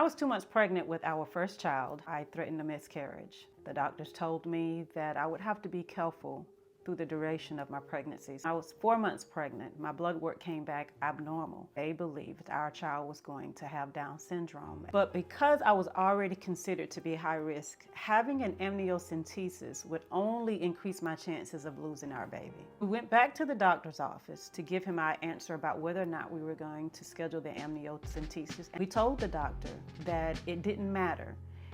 was 2 months pregnant with our first child, I threatened a miscarriage. The doctors told me that I would have to be careful through the duration of my pregnancy. I was 4 months pregnant. My blood work came back abnormal. They believed our child was going to have Down syndrome. But because I was already considered to be high risk, having an amniocentesis would only increase my chances of losing our baby. We went back to the doctor's office to give him our answer about whether or not we were going to schedule the amniocentesis. We told the doctor that it didn't matter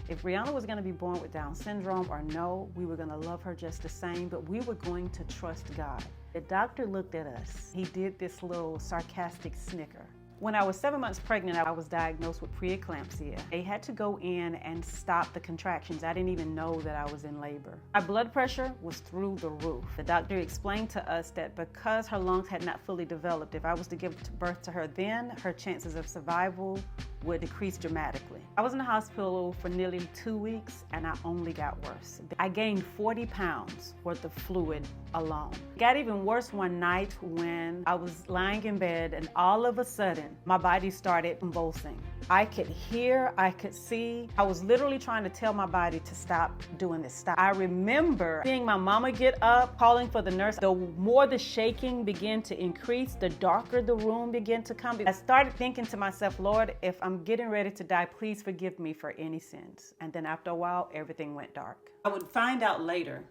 if Brianna was going to be born with Down syndrome or no. We were going to love her just the same, but we were going to trust God. The doctor looked at us. He did this little sarcastic snicker. When I was 7 months pregnant, I was diagnosed with preeclampsia. They had to go in and stop the contractions. I didn't even know that I was in labor. My blood pressure was through the roof. The doctor explained to us that because her lungs had not fully developed, if I was to give birth to her then, her chances of survival would decrease dramatically. I was in the hospital for nearly 2 weeks and I only got worse. I gained 40 pounds worth of fluid alone. It got even worse one night when I was lying in bed and all of a sudden my body started convulsing. I could hear, I could see. I was literally trying to tell my body to stop doing this, stop. I remember seeing my mama get up, calling for the nurse. The more the shaking began to increase, the darker the room began to come. I started thinking to myself, Lord, if I'm getting ready to die, please forgive me for any sins. And then after a while, everything went dark. I would find out later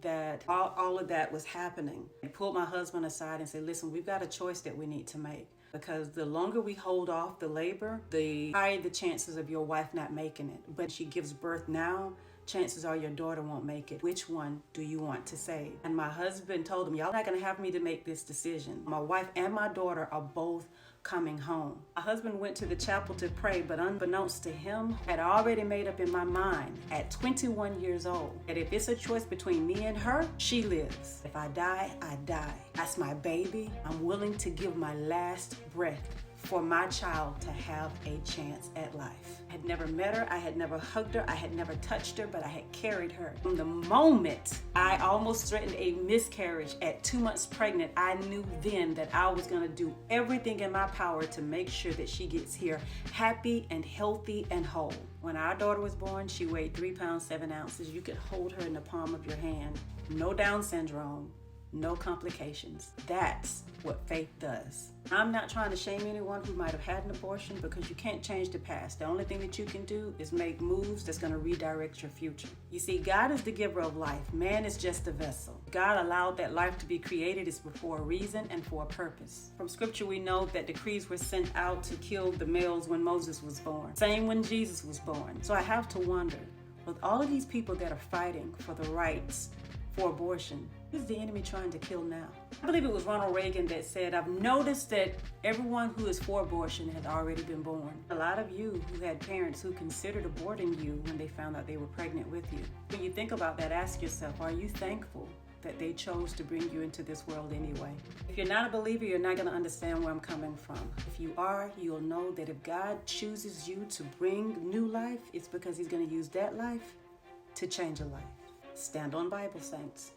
that all of that was happening. I pulled my husband aside and said, listen, we've got a choice that we need to make. Because the longer we hold off the labor, the higher the chances of your wife not making it. But she gives birth now, chances are your daughter won't make it. Which one do you want to save? And my husband told him, y'all not gonna have me to make this decision. My wife and my daughter are both coming home. My husband went to the chapel to pray, but unbeknownst to him, I had already made up in my mind at 21 years old that if it's a choice between me and her, she lives. If I die, I die. That's my baby. I'm willing to give my last breath for my child to have a chance at life. I had never met her, I had never hugged her, I had never touched her, but I had carried her. From the moment I almost threatened a miscarriage at 2 months pregnant, I knew then that I was gonna do everything in my power to make sure that she gets here happy and healthy and whole. When our daughter was born, she weighed 3 pounds, 7 ounces. You could hold her in the palm of your hand. No Down syndrome. No complications. That's what faith does. I'm not trying to shame anyone who might have had an abortion because you can't change the past. The only thing that you can do is make moves that's going to redirect your future. You see, God is the giver of life. Man is just a vessel. God allowed that life to be created is for a reason and for a purpose. From scripture, we know that decrees were sent out to kill the males when Moses was born. Same when Jesus was born. So I have to wonder, with all of these people that are fighting for the rights for abortion, who's the enemy trying to kill now? I believe it was Ronald Reagan that said, I've noticed that everyone who is for abortion had already been born. A lot of you who had parents who considered aborting you when they found out they were pregnant with you. When you think about that, ask yourself, are you thankful that they chose to bring you into this world anyway? If you're not a believer, you're not going to understand where I'm coming from. If you are, you'll know that if God chooses you to bring new life, it's because he's going to use that life to change a life. Stand on Bible, saints.